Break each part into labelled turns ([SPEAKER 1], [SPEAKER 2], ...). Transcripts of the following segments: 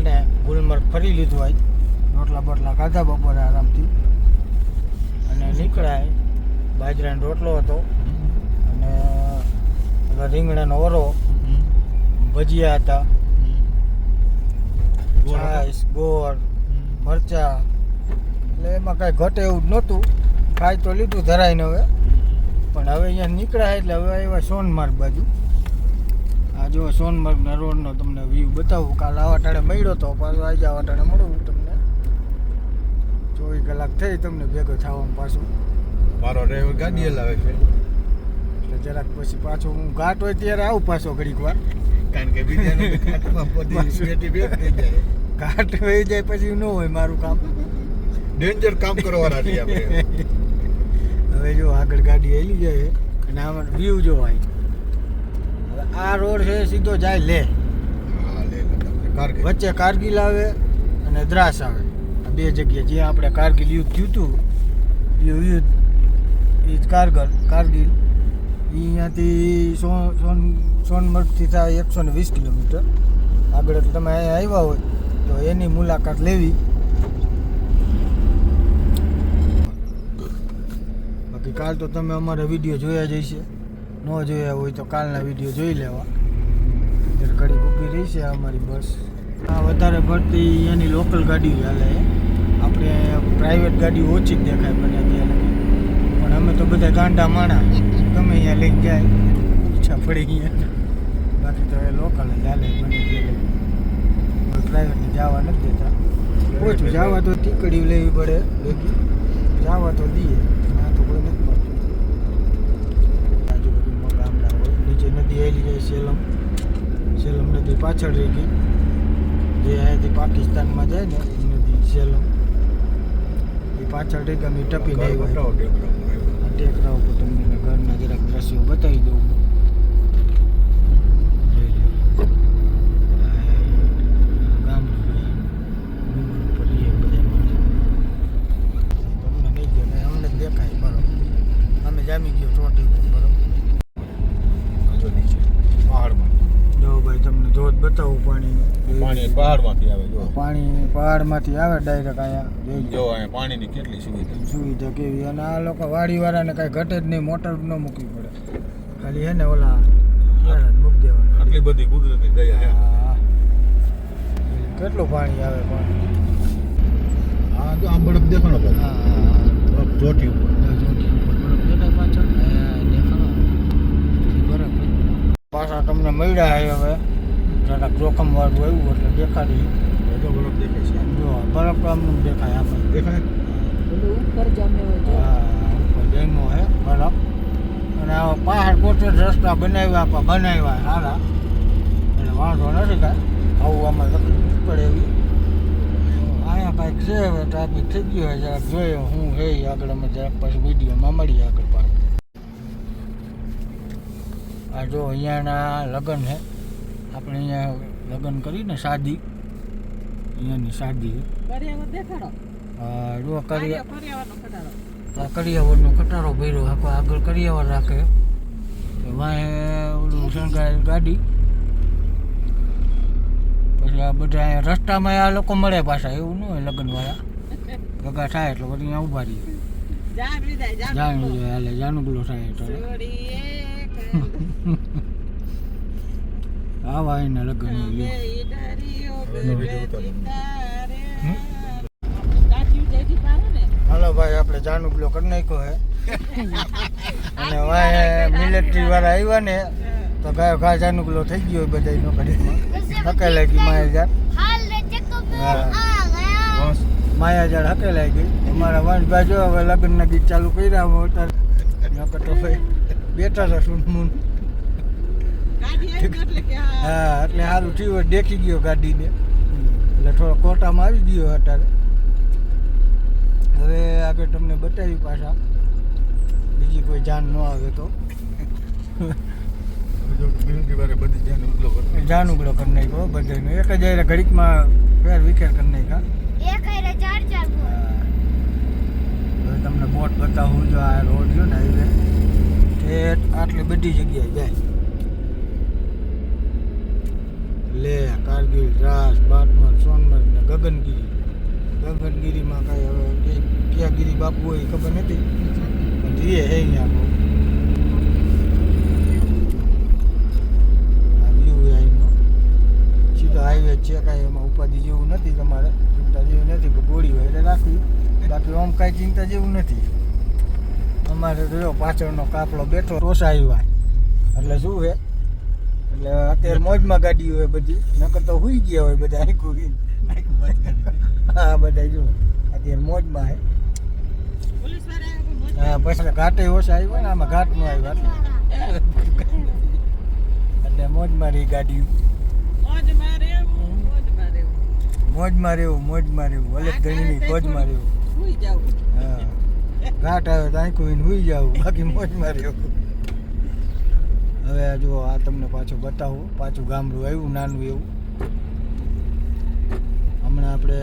[SPEAKER 1] ને ગુલમર્ગ ફરી લીધું આજ, રોટલા બોટલા ખાધા બપોરે આરામથી અને નીકળ્યા. બાજરાનો રોટલો હતો અને રીંગણાનો ઓરો, ભજીયા હતા, છાશ, ગોળ, મરચા, એટલે એમાં કાંઈ ઘટે એવું જ નહોતું. ખાઈ તો લીધું ધરાઈને હવે, પણ હવે અહીંયા નીકળ્યા એટલે હવે આવ્યા સોનમાર્ગ બાજુ. આ જો સોનમાર્ગના રોડનો તમને વ્યૂ બતાવું. કાલ આવા ટાણે મળ્યો તો, પાછો આજે આવા ટાણે મળું તમને. 24 કલાક થઈ તમને ભેગો થવામાં. પાછું
[SPEAKER 2] મારો ડ્રાઈવર ગાડી હલાવે છે
[SPEAKER 1] એટલે જરાક પછી પાછો હું ઘાટ હોય ત્યારે આવું પાછો ઘડીક વાર,
[SPEAKER 2] કારણ કે બીજાને ઘાટમાં પડી બેટી બેટ થઈ જાય.
[SPEAKER 1] ઘાટ વહી જાય પછી ન હોય મારું કામ.
[SPEAKER 2] ડેન્જર કામ કરવાના છીએ આપણે.
[SPEAKER 1] હવે જો આગળ ગાડી હેલી જાય અને આમાં વ્યૂ જો હોય. હવે આ રોડ છે સીધો જાય લે,
[SPEAKER 2] હા લે કારગિલ
[SPEAKER 1] વચ્ચે કારગિલ આવે અને દ્રાસ આવે. આ બે જગ્યા જ્યાં આપણે કારગિલ યુદ્ધ થયું હતું, યુદ્ધ એ જ કારગિલ અહીંયાથી સોનમર્ગથી થાય 120 કિલોમીટર આગળ. તમે અહીંયા આવ્યા હોય તો એની મુલાકાત લેવી. બાકી કાલ તો તમે અમારા વિડીયો જોયા જ હશે, ન જોયા હોય તો કાલના વિડીયો જોઈ લેવા. ત્યારે ઘડી ઊભી રહી છે અમારી બસ. આ વધારે પડતી એની લોકલ ગાડીઓ ચાલે. આપણે પ્રાઇવેટ ગાડી ઓછી જ દેખાય બને ત્યાં લગી, પણ અમે તો બધા ગાંડા માણા, ગમે અહીંયા લઈ જાય ઈચ્છા પડી ગયા. બાકી તો એ લોકલ જ ચાલે બને ત્યાં લગી. પ્રાઇવેટને જવા નથી દેતા. ઓછું જવા તો ટીકડી લેવી પડે ભેગી, જવા તો દઈએ, ના તો કોઈ નથી પડતું. આજુબાજુમાં ગામડા હોય. નીચે નદી આવેલી જાય સેલમ નદી પાછળ રહી ગઈ, જે અહીંયાથી પાકિસ્તાનમાં જાય ને એ નદી સેલમ, એ પાછળ રહી ગઈ. ટપીને આવ્યા ટેકરા ઉપર. તમને ઘરના જરાક દ્રશ્યો બતાવી દઉં. જામી ગયો ચોટી ઉપર બરફ.
[SPEAKER 2] પહાડમાં
[SPEAKER 1] જો ભાઈ તમને ધોધ બતાવું પાણીનું.
[SPEAKER 2] પાણી પહાડમાંથી આવે. જો
[SPEAKER 1] પાણી પહાડમાંથી આવે ડાયરેક્ટ અહીંયા.
[SPEAKER 2] જો અહીંયા પાણીની કેટલી
[SPEAKER 1] સુવિધા કેવી. અને આ લોકો વાડીવાળાને કાંઈ ઘટે જ નહીં, મોટર ન મૂકવી પડે, ખાલી હે ને ઓલા મૂકી દેવાનું.
[SPEAKER 2] આટલી બધી કુદરતી દયા છે.
[SPEAKER 1] હા, કેટલું પાણી આવે પણ.
[SPEAKER 2] હા જો આમ બરફ દેખાણો ભાઈ.
[SPEAKER 1] હા,
[SPEAKER 2] બરફ ચોટી ઉપર.
[SPEAKER 1] પાછા તમને મળ્યા છે હવે જરાક જોખમ વાળું આવ્યું એટલે દેખાડી.
[SPEAKER 2] બરફ દેખાય છે.
[SPEAKER 1] જો બરફ આમનું દેખાય આપણે.
[SPEAKER 2] દેખાય
[SPEAKER 3] ઉપર જમ્યો
[SPEAKER 1] હા, ઉપર જમ્યો હે બરફ. અને આ પહાડ પોતે જ રસ્તા બનાવ્યા સારા, એટલે વાંધો નથી કાંઈ. આવું આમાં તકલીફ પડે એવી. અહીંયા કાંઈક છે હવે ટ્રાફિક થઈ ગયો હોય, જરાક જોઈએ હું હે આગળ. અમે જરાક પછી વિડીયોમાં મળીએ આગળ પાછળ. આ જો અહીંયાના લગ્ન છે, આપણે અહીંયા લગ્ન કરીને શાદી, અહીંયાની શાદી. જો કરિયાવરનો ખટારો ભર્યો આખો. આગળ કરિયાવર રાખે, વાંહે ઓલું શણગારેલ ગાડી. પછી આ બધા અહીંયા રસ્તામાં આ લોકો મળે પાછા, એવું ન હોય. લગ્નવાળા ભેગા થાય એટલે પછી અહીંયા ઊભા રહીએ. જાણી જાય હાલે જાનુગુલો થાય એટલે આવા એના લગ્ન. હાલો ભાઈ, આપણે જાનુગુલો કરી નાખ્યો હે. અને વાંહે મિલિટરી વાળા આવ્યા ને તો ઘા જાનુગુલો થઈ ગયો બધા નો ઘડીમાં. હકેલાઈ ગઈ માયાજાળ. હા, માયાજાળ હકેલાઈ ગઈ. અમારા વંશભાઈ જો હવે લગ્નના ગીત ચાલુ કર્યા અત્યારે. નકર તો ભાઈ બેઠા હતા સુનમુન. હા, એટલે સારું થયું, દેખી ગયો ગાડીને એટલે થોડો કોટામાં આવી ગયો અત્યારે. હવે આગળ તમને બતાવી પાછા, બીજી કોઈ જાન ન આવે તો. જાનુગડો કરી નાખ્યો બધાનો એક જ ઘડીકમાં ફેર વિખેર કરી નાખ્યા. હવે તમને બોટ બતાવું. જો આ રોડ જો ને હાઈવે એ આટલી બધી જગ્યાએ જાય. લેહ, કારગિલ, દ્રાસ, બાટમર, સોનમર્ગ ને ગગનગીરીમાં કાંઈ હવે ક્યાં ગીરી બાપુ હોય એ ખબર નથી પણ રીએ હે અહીંયા બહુ આ વ્યૂ અહીંનો સીધો હાઈવે છે, કાંઈ એમાં ઉપાધિ જેવું નથી, તમારે ચિંતા જેવું નથી કે ગોળી હોય એટલે રાખવી, બાકી આમ કાંઈ ચિંતા જેવું નથી. અમારે રહ્યો પાછળનો કાફલો બેઠો રોષા આવ્યા એટલે શું છે, એટલે અત્યારે મોજમાં ગાડી હોય બધી, નકર તો હુઈ ગયા હોય બધા આખું હા બધા જો અત્યારે મોજમાં હે. હા પછી ઘાટે ઓછા આવ્યા ને આમાં ઘાટનું આવ્યા એટલે મોજમાં રહી ગાડી, મોજમાં રહેવું અલગ ગણીની મોજમાં રહેવું. હા ઘાટ આવે તો આંખું હુઈ જાવ, બાકી મોજમાં રહેવું. હવે જો આ તમને પાછું બતાવું, પાછું ગામડું આવ્યું નાનું એવું. હમણાં આપણે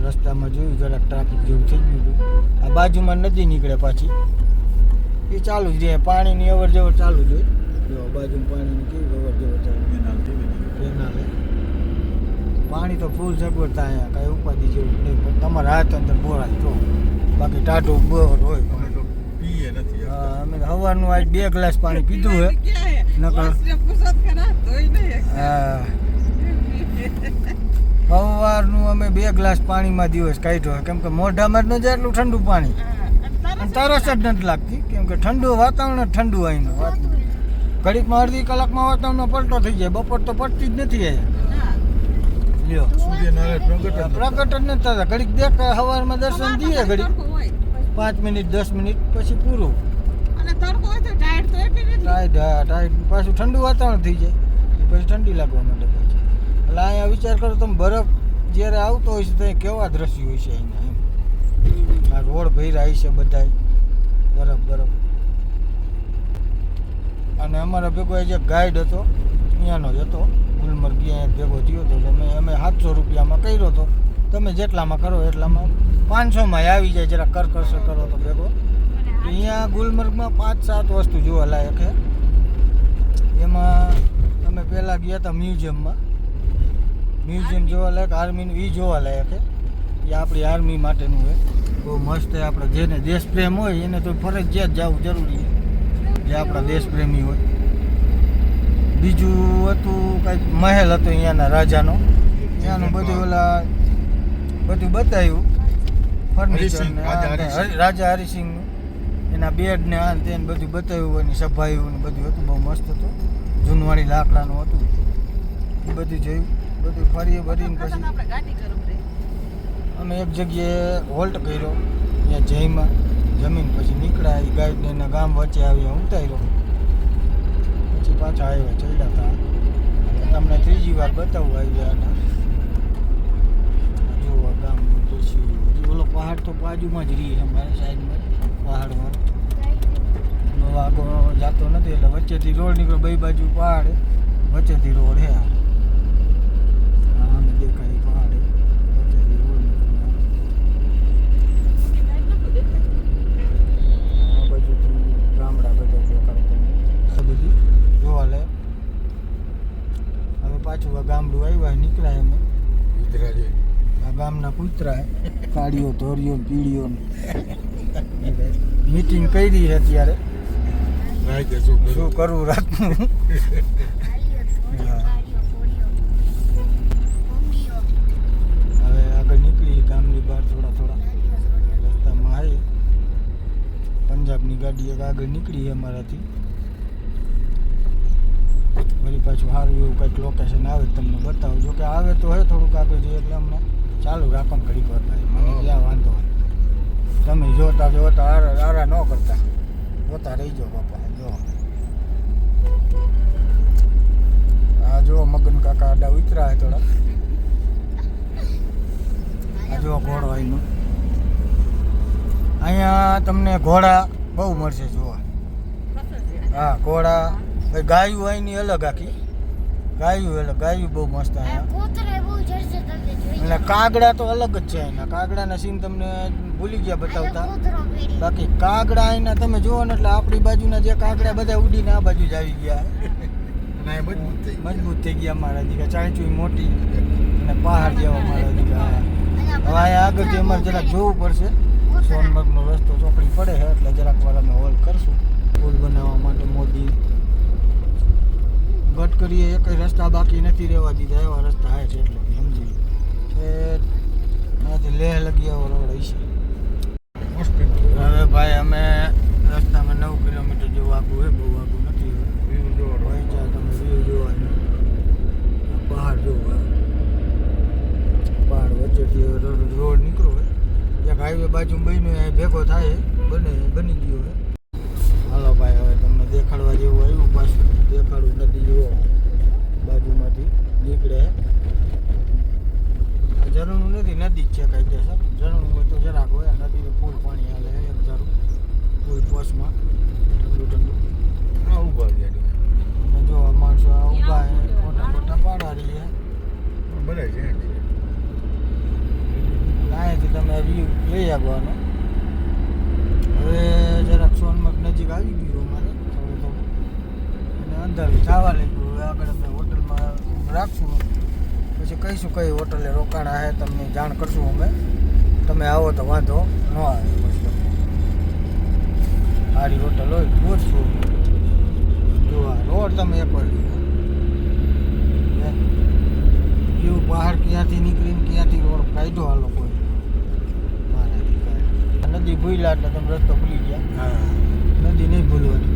[SPEAKER 1] રસ્તામાં જોયું જરાક ટ્રાફિક જેવું થઈ ગયું હતું. આ બાજુમાં નદી નીકળે પાછી, એ ચાલુ જ રહે, પાણીની અવર જવર ચાલુ જ હોય. જો બાજુમાં પાણીની કેવી અવર જવર ચાલુ, કેનાલે પાણી તો ફૂલ સગવડતા અહીંયા, કાંઈ ઉપાધિ જેવું નહીં, પણ તમારા હાથ અંદર બોરાય તો, બાકી ટાઢું બોર હોય.
[SPEAKER 2] પીએ નથી.
[SPEAKER 1] હા અમે સવારનું આજ 2 ગ્લાસ પાણી પીધું હે નકર. હા સવારનું અમે 2 ગ્લાસ પાણીમાં દિવસ કાઢ્યો, કેમ કે મોઢામાં જ ન જાય એટલું ઠંડુ પાણી, અને તરસ જ નથી લાગતી, કેમ કે ઠંડુ વાતાવરણ જ ઠંડુ અહીંનું. ઘડીકમાં અડધી કલાકમાં વાતાવરણ પલટો થઈ જાય, બપોર તો પડતી જ નથી અહીંયા. લ્યો
[SPEAKER 2] સૂર્યનારાયણ
[SPEAKER 1] પ્રગટ જ નથી થતા, ઘડીક દેખાય સવારમાં દર્શન દઈએ, ઘડીક 5 મિનિટ 10 મિનિટ પછી પૂરું. ટાઈટ પાછું ઠંડુ વાતાવરણ થઈ જાય, પછી ઠંડી લાગવા માંડે પછી. એટલે અહીંયા વિચાર કરો તમે, બરફ જ્યારે આવતો હોય છે તો કેવા દ્રશ્યો હોય છે અહીંયા એમ. આ રોડ ભર્યા હોય છે બધાય બરફ. અને અમારા ભેગો જે ગાઈડ હતો અહીંયાનો જ હતો, ગુલમર્ગ અહીંયા ભેગો થયો હતો, અમે 700 રૂપિયામાં કર્યો હતો. તમે જેટલામાં કરો એટલામાં 500માં આવી જાય, જરા કરકરશે કરો તો ભેગો. અહીંયા ગુલમર્ગમાં 5-7 વસ્તુ જોવા લાયક છે. એમાં અમે પહેલાં ગયા હતા મ્યુઝિયમ જોવા લાયક, આર્મીનું એ જોવા લાયક છે. એ આપણી આર્મી માટેનું છે, બહુ મસ્ત છે. આપણે જેને દેશપ્રેમ હોય એને તો ફરજિયાત જવું જરૂરી છે, જે આપણા દેશપ્રેમી હોય. બીજું હતું કંઈક મહેલ હતો અહીંયાના રાજાનો, ત્યાંનું બધું બધું બતાવ્યું, ફર્નિચર રાજા હરિસિંહનું, એના બેડ ને આ તેને બધું બતાવ્યું, એની સભાયું ને બધું હતું, બહુ મસ્ત હતું. જૂનવાણી લાકડાનું હતું, એ બધું જોયું, બધું ફરી ભરીને પછી અમે એક જગ્યાએ હોલ્ટ કર્યો, ત્યાં જમીન પછી નીકળ્યા. એ ગાઈડને એના ગામ વચ્ચે આવ્યા, ઉતાર્યો, પછી પાછા આવ્યા, ચડ્યા હતા. તમને ત્રીજી વાર બતાવું આવ્યા હતા. જોવા ગામનું દૃશ્ય, ઓલો પહાડ તો બાજુમાં જ રહી અમારે સાઈડમાં, પહાડમાં વાઘો જાતો નથી, એટલે વચ્ચેથી રોડ નીકળ્યો, બે બાજુ પહાડ, વચ્ચેથી રોડ હે. આમ દેખાય પહાડ, વચ્ચેથી રોડ નીકળ્યો. આ બાજુથી ગામડા બધા દેખાય, આ બધું જોવા લે. હવે પાછું આ ગામડું આવ્યા, નીકળ્યા અમે. આ ગામના કૂતરા કાળીઓ, ધોરીઓ, પીળીઓ મીટિંગ કરી છે અત્યારે, શું કરવું રાતનું. હવે આગળ નીકળી ગામની બહાર, થોડા રસ્તામાં આવી પંજાબની ગાડી એક આગળ નીકળી અમારાથી. વળી પાછું સારું એવું કંઈક લોકેશન આવે તમને બતાવું, જો કે આવે તો હે થોડુંક આગળ જોઈએ, એટલે અમને ચાલુ રાખવાનું ઘડીક વાર થાય, મને જ્યાં વાંધો હોય. તમે જોતા આરા ન કરતા, જોતા રહી જાઓ બાપા. જો આ જો મગન કાકા આડા ઉતરા થોડા. આ જો ઘોડો અહીંનો, અહીંયા તમને ઘોડા બહુ મળશે જોવા. હા ઘોડા, ગાયું અહીંની અલગ, આખી ગાયું બહુ મસ્ત અહીંયા. એટલે કાગડા તો અલગ જ છે અહીંના, કાગડાના સીન તમને ભૂલી ગયા બતાવતા. બાકી કાગડા અહીંના તમે જુઓ ને એટલે આપણી બાજુના જે કાગડા બધા ઉડીને આ બાજુ જ આવી ગયા.
[SPEAKER 2] અને આ મજબૂત થઈ ગયા.
[SPEAKER 1] મજબૂત થઈ ગયા અમારા દીકરા, ચાંચું મોટી અને પહાડ જેવા મારા દીકરા. હવે આ આગળથી અમારે જરાક જોવું પડશે. સોનમર્ગનો રસ્તો ચોકડી પડે છે એટલે જરાક વાર અમે હોલ કરશું પુલ બનાવવા માટે. મોદી ગટ કરીએ એક રસ્તા બાકી નથી રહેવા દીધા, એવા રસ્તા આવે છે એટલે સમજી ત્યાંથી લેહ લગી આવો રોડ હશે.
[SPEAKER 2] હોસ્પિટલ
[SPEAKER 1] હવે ભાઈ અમે રસ્તામાં 9 કિલોમીટર જેવું આગું હોય, બહુ આગું નથી.
[SPEAKER 2] વ્યૂ જોવો.
[SPEAKER 1] હોય ત્યાં તમે વ્યૂ જોવાનું, પહાડ જોવા, પહાડ વચ્ચેથી રોડ નીકળો હોય, એક હાઈવે બાજુ બન્યો ભેગો થાય બની ગયો હોય. હાલો ભાઈ હવે તમને દેખાડવા જેવું આવ્યું, પાછું દેખાડું. નદી જુઓ બાજુમાંથી નીકળે. આ ઝરણું નથી, નદી જ છે કાયદેસર. ઝરણું હોય તો જરાક હોય, નદી તો ફૂલ પાણી હાલે એક ઝાડું ફૂલ પોસમાં ઠંડુ ઠંડુ.
[SPEAKER 2] આ ઊભા રહ્યા છે.
[SPEAKER 1] અને જો આ માણસો આ ઊભા છે, મોટા મોટા પાડા રહીએ.
[SPEAKER 2] બધા છે.
[SPEAKER 1] અહીંયાથી તમે વ્યૂ લઈ આવવાનો. હવે જરાક સોનમર્ગ નજીક આવી ગયું અમારે થોડું થોડું, અને અંદર જવા લાગ્યું. હવે આગળ અમે હોટલમાં રાખશું, પછી કહીશું કઈ હોટલે રોકાણા છે તમને જાણ કરશું અમે. તમે આવો તો વાંધો ન આવે. પછી સારી હોટલ હોય પૂછશું. જો આ રોડ તમે એકવાર વ્યૂ બહાર ક્યાંથી નીકળીને ક્યાંથી રોડ કાઢ્યો આ લોકોએ. નદી ભૂલ્યા એટલે તમે રસ્તો ભૂલી ગયા. નદી નહીં ભૂલવાની,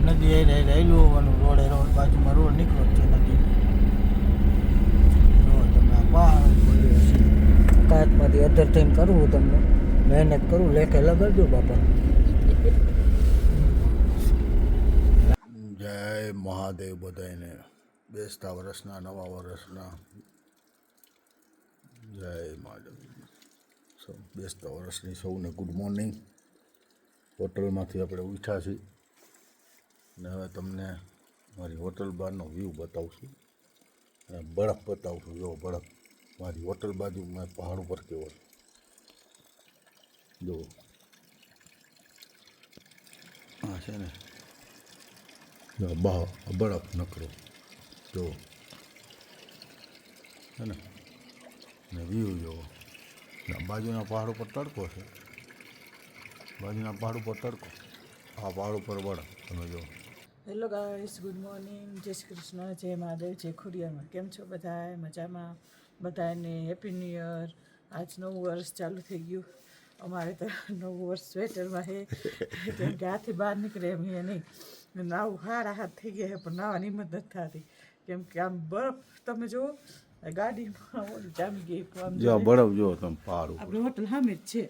[SPEAKER 1] નદી હેલું હોવાનું. રોડ બાજુમાં રોડ નીકળો છે નદી. જો તમે આ પહાડ કાચમાંથી અધર થઈને કરવું, તમને મહેનત કરું, લેખે લગાડજો બાપા.
[SPEAKER 2] જય મહાદેવ બધાને. બેસતા વર્ષના, નવા વર્ષના જય મહાદેવ. બેસતા વર્ષની સૌને ગુડ મોર્નિંગ. હોટલમાંથી આપણે ઉઠ્યા છીએ અને હવે તમને મારી હોટલ બહારનો વ્યૂ બતાવશું અને બરફ બતાવશું. જો બરફ મારી હોટલ બાજુ મેં પહાડ ઉપર કેવો છે જો. હા છે ને, જો બરફ નકરો જો છે ને વ્યૂ જોવો. બાજુના પહાડ ઉપર તડકો છે, બાજુના પહાડ ઉપર તડકો, આ પહાડ ઉપર બરફ. તમે જો.
[SPEAKER 3] હેલો ગાઈસ, ગુડ મોર્નિંગ, જય શ્રી કૃષ્ણ, જય મહાદેવ, જય ખોડિયારમાં. કેમ છો બધાય? મજામાં? બધાને હેપી ન્યૂ યર. આજ નવું વર્ષ ચાલુ થઈ ગયું. અમારે તો નવું વર્ષ સ્વેટરમાં છે, કેમ કે હાથથી બહાર નીકળે એમ એ નહીં. નાવું હારા હાથ થઈ ગયા છે પણ નાવાની હિંમત નથી થતી, કેમ કે આમ બરફ તમે જુઓ ગાડીમાં ઓલી જામી ગઈ.
[SPEAKER 2] જો બરફ જો તમે પહાડ ઉપર.
[SPEAKER 3] આપણી હોટલ સામે જ છે.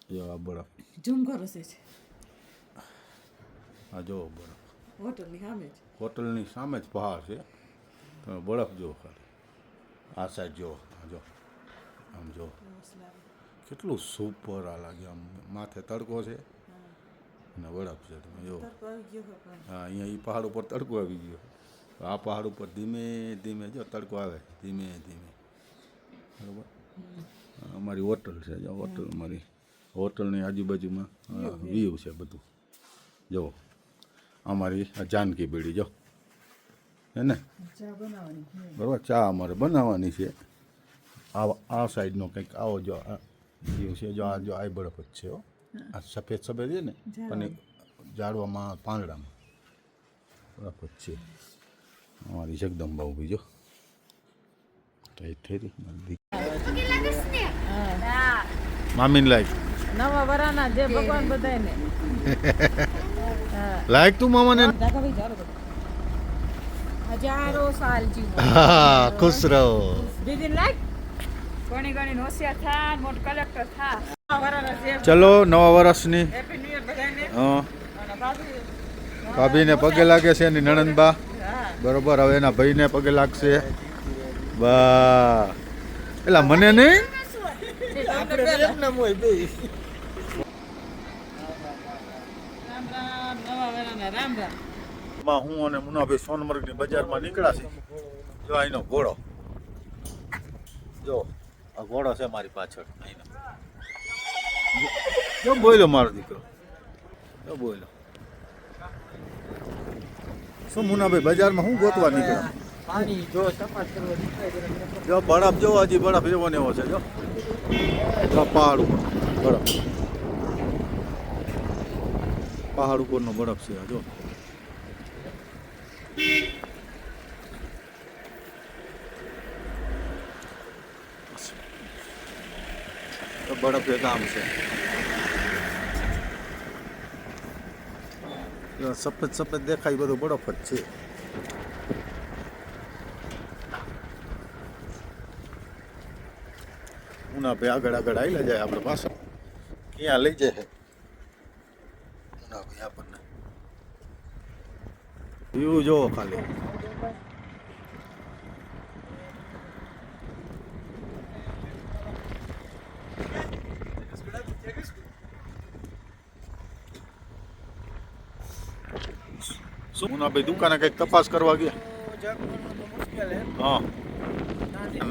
[SPEAKER 2] જો આ બરફ,
[SPEAKER 3] ઝૂમ કરો છે
[SPEAKER 2] આ જો બરફ.
[SPEAKER 3] હોટલની સામે જ.
[SPEAKER 2] હોટલની સામે જ પહાડ છે. તમે બરફ જો ખાલી આ સાઈડ જો. જો આમ જો કેટલું સુપર આ લાગે. આમ માથે તડકો છે અને બરફ છે. તમે જો હા, અહીંયા એ પહાડ ઉપર તડકો આવી ગયો. આ પહાડ ઉપર ધીમે ધીમે જો તડકો આવે, ધીમે ધીમે. બરાબર. અમારી હોટલ છે. જો હોટલ, અમારી હોટલની આજુબાજુમાં વ્યૂ છે બધું. જો અમારી આ જાનકી બીડી જો છે ને, બરાબર. ચા અમારે બનાવવાની છે. આ સાઈડનો કંઈક આવો જો વ્યૂ છે. જો આ બરફ જ છે. આ સફેદ સફેદ છે ને, પણ ઝાડવામાં પાંદડામાં બરફ જ છે. અમારી જગદંબા ઊભી જો ટાઈટ થઈ રહી. મામીને લાઈક
[SPEAKER 3] નવા વરાના જે ભગવાન બધાને
[SPEAKER 2] લાઈક તું મામાને.
[SPEAKER 3] હજારો સાલ જીવો.
[SPEAKER 2] હા, ખુશ રહો.
[SPEAKER 3] દીદી લાઈક ઘણી ઘણી હોશિયાર થા, મોટ કલેક્ટર થા. વરાના જે
[SPEAKER 2] ચલો નવા વર્ષની
[SPEAKER 3] હેપી ન્યુ યર બધાને.
[SPEAKER 2] હા,
[SPEAKER 3] અને ભાભી
[SPEAKER 2] ભાભીને પગે લાગે છે એની નણંદબા. બરોબર. હવે એના ભાઈને પગે લાગશે. બા એલા મને નહીં.
[SPEAKER 3] રામ રામ.
[SPEAKER 2] હું અને મુનાભાઈ સોનમર્ગની બજારમાં નીકળ્યા છે. જો અહીંનો ઘોડો જો, આ ઘોડો છે મારી પાછળ. અહીંનો જો બોલ્યો મારો દીકરો, જો બોલ્યો. શું મુનાભાઈ બજારમાં શું ગોતવા નીકળ્યા?
[SPEAKER 1] પાણી જો તપાસ કરવા નીકળ્યા
[SPEAKER 2] જો બરફ જો હજી બરફ એવો ને એવો છે જો પહાડ ઉપર બરફ, પહાડ ઉપરનો બરફ છે આ જો. બરફ એ કામ છે. સફેદ સફેદ દેખાય બધું બરફ જ છે. ઉના ભાઈ આગળ આગળ આવેલા જાય આપણે પાછળ ક્યાં લઈ જાય ઉના ભાઈ આપણને વ્યૂ જોવો ખાલી. શું ઉના ભાઈ દુકાને કંઈક તપાસ કરવા ગયા?
[SPEAKER 1] મુશ્કેલ હે
[SPEAKER 2] હા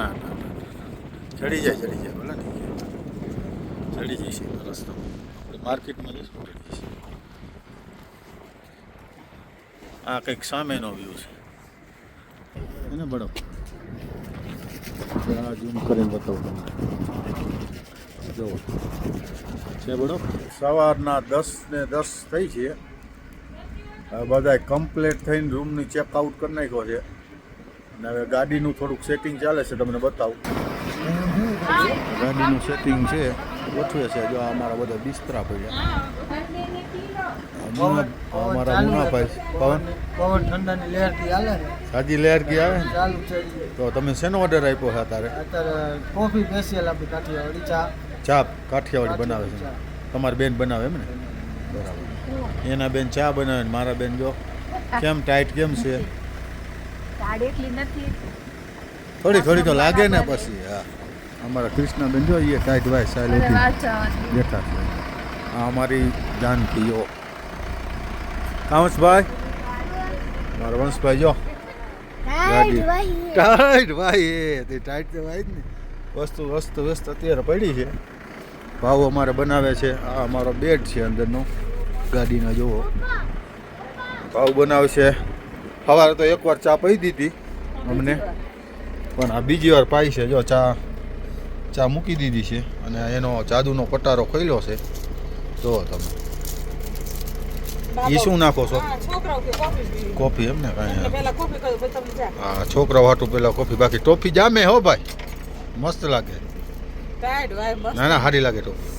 [SPEAKER 2] ના ના ચડી જાય ભલે ને ચડી જઈશે રસ્તો આપણે માર્કેટમાં જઈશું ચડી જઈશે. આ કંઈક સામેનો વ્યૂ છે એને બરફ ઝૂમ કરીને બતાવું તમને જો છે બરફ. સવારના 10:10 થઈ છે. બધા કમ્પ્લીટ થઈને રૂમની ચેકઆઉટ કરી નાખ્યો છે અને હવે ગાડીનું થોડુંક સેટિંગ ચાલે છે. તમને બતાવું ગાડીનું સેટિંગ છે ગોઠવે છે. જો અમારા બધા બિસ્તરા પડ્યા. અમારા મુનાભાઈ પવન
[SPEAKER 1] ઠંડાની લહેરથી હાલે ને
[SPEAKER 2] સાજી લહેર કી આવે ને
[SPEAKER 1] ચાલુ છે.
[SPEAKER 2] તો તમે શેનો ઓર્ડર આપ્યો છે અત્યારે?
[SPEAKER 1] અત્યારે કોફી સ્પેશિયલ આપણી કાઠિયાવાડી ચા
[SPEAKER 2] કાઠિયાવાડી બનાવે છે. તમારી બેન બનાવે એમ ને? બરાબર. એના બેન ચા બનાવે ને મારા બેન જો કેમ ટાઈટ કેમ છે. થોડી તો લાગે ને પછી. હા અમારા કૃષ્ણાબેન જો એ ટાઈટ વાય સાઈલ બેઠા છે. આ અમારી જાનકીઓ. કાંવસભાઈ મારા વંશભાઈ જો ગાડી ટાઈટ ભાઈ એ તે ટાઈટ તો ભાઈ જ ને વસ્તુ અત્યારે પડી છે. ભાવ અમારે બનાવે છે. આ અમારો બેડ છે અંદરનો ગાડીનો જુઓ ભાવ બનાવે છે. સવારે તો એકવાર ચા પી દીધી અમને પણ આ બીજી વાર પાઈ છે. જો ચા મૂકી દીધી છે અને એનો જાદુનો પટારો ખોલ્યો છે. જુઓ તમે એ શું નાખો છો? કોફી એમ ને કાંઈ? હા છોકરાઓ હાટું પેલા કોફી. બાકી ટોફી જામે હો ભાઈ મસ્ત લાગે. ના ના સારી લાગે ટોફી.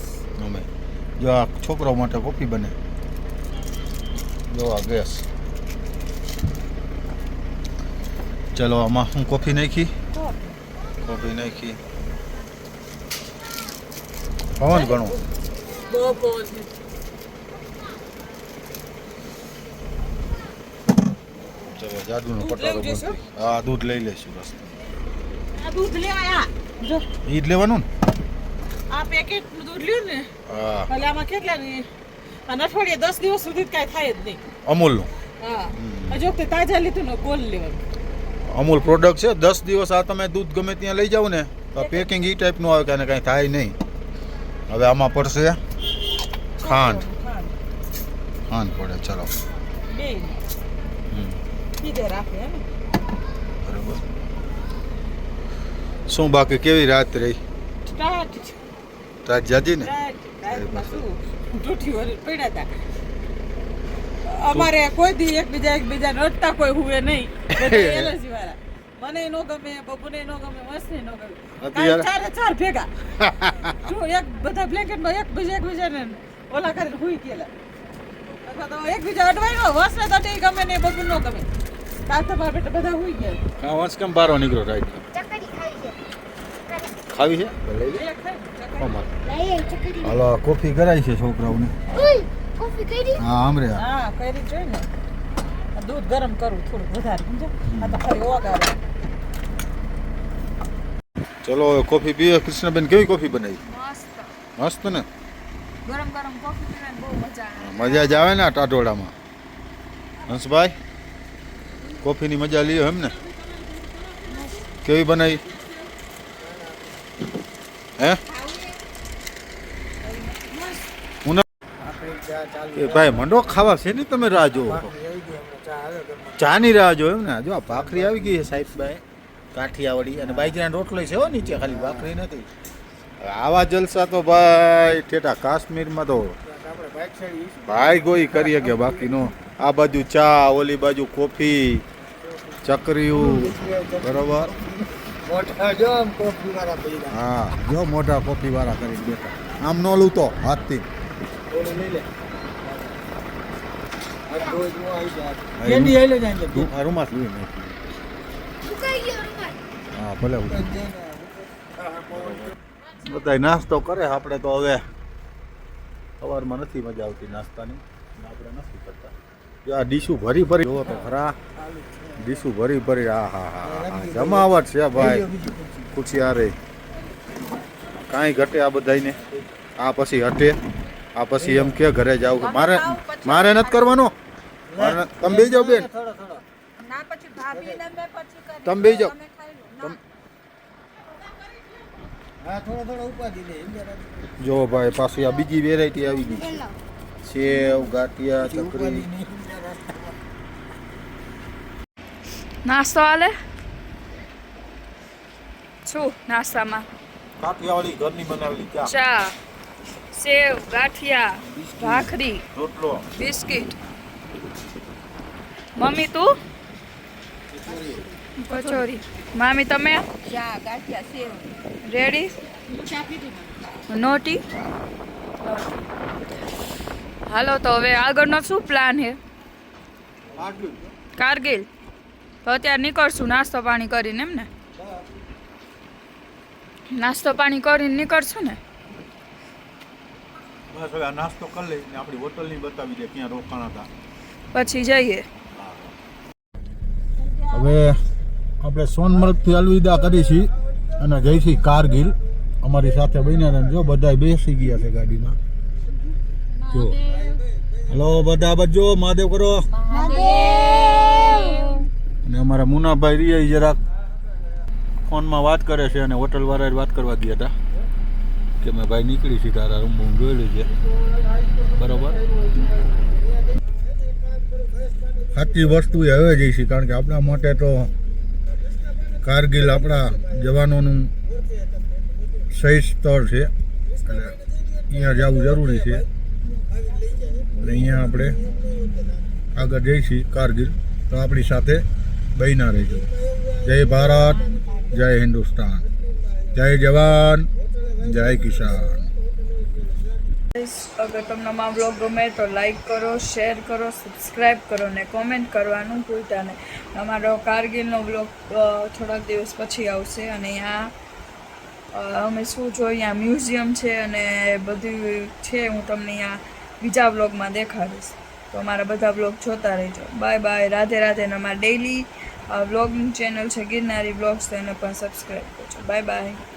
[SPEAKER 2] અમે જો આ છોકરાઓ માટે કોફી બને. જો આ ગેસ. ચલો આમાં હું કોફી નાખી પવન ઘણું. ચલો જાદુનો પટારો બંધ. હા દૂધ લઈ લઈશું બસ. ઈ જ લેવાનું ને?
[SPEAKER 3] આ પેકેટ દૂધ લ્યું ને
[SPEAKER 2] હા
[SPEAKER 3] ભલે આમાં કેટલા ને અને અઠવાડિયે 10 દિવસ સુધી કાંઈ થાય જ નહીં.
[SPEAKER 2] અમૂલનું.
[SPEAKER 3] હા હજુ વખતે તાજા લીધું ને ગોલ લેવાનું.
[SPEAKER 2] અમૂલ પ્રોડક્ટ છે. 10 દિવસ આ તમે દૂધ ગમે ત્યાં લઈ જાઓ ને તો પેકિંગ એ ટાઈપનું આવે કે આને કાંઈ થાય નહીં. હવે આમાં પડશે ખાંડ પડે. ચલો
[SPEAKER 3] બે કીધે રાખે હે ને.
[SPEAKER 2] બરાબર. શું બાકી કેવી રાત રહી?
[SPEAKER 3] સ્ટાર્ટ
[SPEAKER 2] રાત જાજી ને?
[SPEAKER 3] જૂઠી વળી પડ્યા હતા. અમારે કોઈ દી એકબીજા રડતા કોઈ હુએ નહીં. એલર્જી વાળા. મને નો ગમે, બબુને નો ગમે, મસ્તી નો ગમે. ચાર ભેગા. શું એક બધા બ્લેકેટમાં એકબીજાને ઓલા કરીને હુઈ ગયેલા. અથવા તો એકબીજા અડવાય વસને તો ઈ ગમે ને બબુ નો ગમે. તાર તમારા બેટા બધા હુઈ ગયા.
[SPEAKER 2] હા વંશ કેમ બારો નીકળો રાઈટ? ખાવી છે? લઈ લે. હાલો કોફી કરાઈ છે છોકરાઓને. હા આમરે
[SPEAKER 3] હા કરી જોઈ ને. દૂધ ગરમ કરું થોડું વધારે સમજો. આ તો ફરી ઓગાળે.
[SPEAKER 2] ચલો કોફી પીએ. કૃષ્ણબેન કેવી કોફી બનાવી? મસ્ત ને?
[SPEAKER 3] ગરમ કોફી પીવાની બહુ મજા આવે.
[SPEAKER 2] મજા જ આવે ને આ ટાટોડામાં. હંસભાઈ કોફીની મજા લ્યો એમ ને? કેવી બનાવી હે?
[SPEAKER 1] આપણે ચા ચાલુ
[SPEAKER 2] એ ભાઈ મંડો ખાવા છે ને તમે રાહ જોવો છો?
[SPEAKER 1] ચા હાલે ઘરમાં.
[SPEAKER 2] ચાની રાહ જોયું ને જો આ ભાખરી આવી ગઈ છે સાહેબ ભાઈ કાઠિયાવાડી અને બાજરાનો રોટલો છે હો નીચે ખાલી ભાખરી નથી આવા જલસા તો ભાઈ ઠેઠા કાશ્મીરમાં તો
[SPEAKER 1] આપણે બાઇક સાઈડ
[SPEAKER 2] ભાઈ કોઈ કરીએ કે બાકીનો આ બાજુ ચા ઓલી બાજુ કોફી ચકરીયું બરોબર
[SPEAKER 1] મોટા જો આમ કોફી વાળા પૈડા
[SPEAKER 2] હા જો મોટા કોફી વાળા કરી બેઠા આમ નો લૂતો હાથથી
[SPEAKER 1] થોડું લઈ લે આ રોજ નો આવી જાય કેન્ડી આઈ લે જાય
[SPEAKER 2] તું આ રૂમાસ લઈ લે હા ભલે બધાય નાસ્તો કરે આપણે તો હવે સવારમાં નથી મજા આવતી નાસ્તાની આપણે નથી કરતા જો આ ડીશું ભરી ભરી જોવો તો ખરા ડીશું ભરી ભરી હા હા હા જમાવટ છે ભાઈ ખુશી આ રે કાંઈ ઘટે આ બધાને આ પછી હટે આ પછી એમ કે ઘરે જાવ મારે નથી કરવાનો તમે બે જાઓ બેન તમે બે જાઓ
[SPEAKER 1] હા થોડો ઉપાધી લે
[SPEAKER 2] જો ભાઈ પાછી આ બીજી વેરાયટી આવી ગઈ સેવ ગાંઠિયા ચકરી
[SPEAKER 4] નાસ્તો આલે શું નાસ્તામાં
[SPEAKER 2] કાઠિયાવાડી ઘરની બનાવેલી ચા
[SPEAKER 4] ચા સેવ ગાંઠિયા ભાખરી
[SPEAKER 2] રોટલો
[SPEAKER 4] બિસ્કિટ મમ્મી તું કચોરી મામી તમે
[SPEAKER 3] ચા ગાંઠિયા સેવ
[SPEAKER 4] રેડી નોટી હાલો તો હવે આગળનો શું પ્લાન છે કારગિલ તો અત્યારે નીકળશું નાસ્તો પાણી કરીને એમ ને નાસ્તો પાણી કરીને નીકળશું ને
[SPEAKER 2] બસ હવે આ નાસ્તો કરી લઈ ને આપણી હોટલની બતાવી દે ક્યાં રોકાણા હતા
[SPEAKER 4] પછી જઈએ
[SPEAKER 2] હવે આપણે સોનમર્ગથી અલવિદા કરી છીએ અને જઈશી કારગિલ અમારી સાથે બન્યા જો બધા બેસી ગયા છે ગાડીમાં જો હલો બધા બજો મહાદેવ કરો અને અમારા મુનાભાઈ રિયા જરાક ફોનમાં વાત કરે છે અને હોટલવાળાએ વાત કરવા ગયા હતા કે મેં ભાઈ નીકળી છે તારા રૂમ જોયેલું છે બરાબર સાચી વસ્તુ એ હવે જઈશી કારણ કે આપણા માટે તો કારગિલ આપણા જવાનોનું શહીદ સ્થળ છે એટલે અહીંયા જવું જરૂરી છે એટલે અહીંયા આપણે આગળ જઈશી કારગિલ તો આપણી સાથે બન્યા રહેજો જય ભારત જય હિન્દુસ્તાન જય જવાન જય કિસાન
[SPEAKER 4] અગર તમને મારો બ્લોગ ગમે તો લાઈક કરો શેર કરો સબસ્ક્રાઈબ કરો ને કોમેન્ટ કરવાનું ભૂલતા નહીં અમારો કારગિલનો બ્લોગ થોડાક દિવસ પછી આવશે અને અહીંયા અમે શું જો અહીંયા મ્યુઝિયમ છે અને બધું છે હું તમને અહીંયા બીજા બ્લોગમાં દેખાડીશ તો અમારા બધા બ્લોગ જોતા રહેજો બાય બાય રાધે રાધે અને અમારા ડેઈલી બ્લોગનું ચેનલ છે ગિરનારી બ્લોગ્સ તો એને પણ સબસ્ક્રાઈબ કરજો બાય બાય